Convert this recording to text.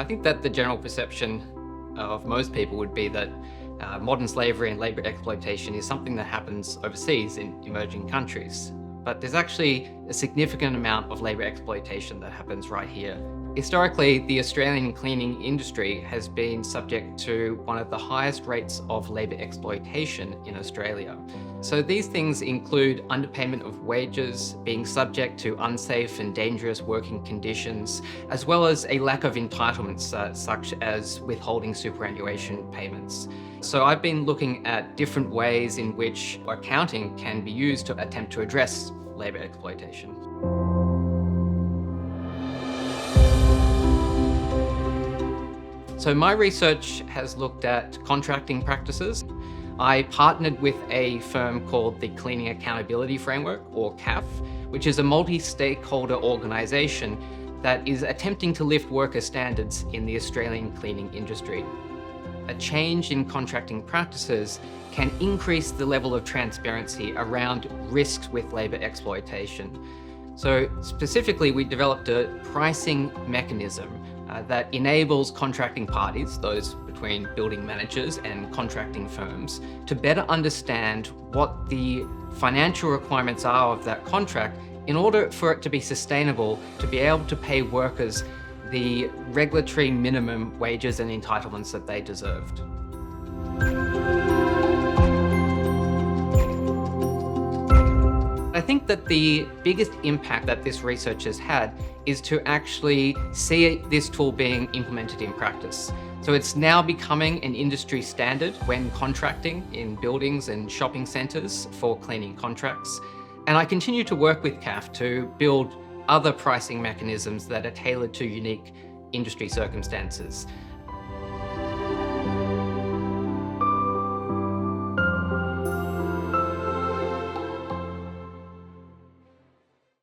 think that the general perception of most people would be that modern slavery and labour exploitation is something that happens overseas in emerging countries. But there's actually a significant amount of labour exploitation that happens right here. Historically, the Australian cleaning industry has been subject to one of the highest rates of labour exploitation in Australia. So these things include underpayment of wages, being subject to unsafe and dangerous working conditions, as well as a lack of entitlements such as withholding superannuation payments. So I've been looking at different ways in which accounting can be used to attempt to address labour exploitation. So my research has looked at contracting practices. I partnered with a firm called the Cleaning Accountability Framework, or CAF, which is a multi-stakeholder organisation that is attempting to lift worker standards in the Australian cleaning industry. A change in contracting practices can increase the level of transparency around risks with labour exploitation. So specifically, we developed a pricing mechanism that enables contracting parties, those between building managers and contracting firms, to better understand what the financial requirements are of that contract in order for it to be sustainable, to be able to pay workers the regulatory minimum wages and entitlements that they deserved. I think that the biggest impact that this research has had is to actually see this tool being implemented in practice. So it's now becoming an industry standard when contracting in buildings and shopping centres for cleaning contracts. And I continue to work with CAF to build other pricing mechanisms that are tailored to unique industry circumstances.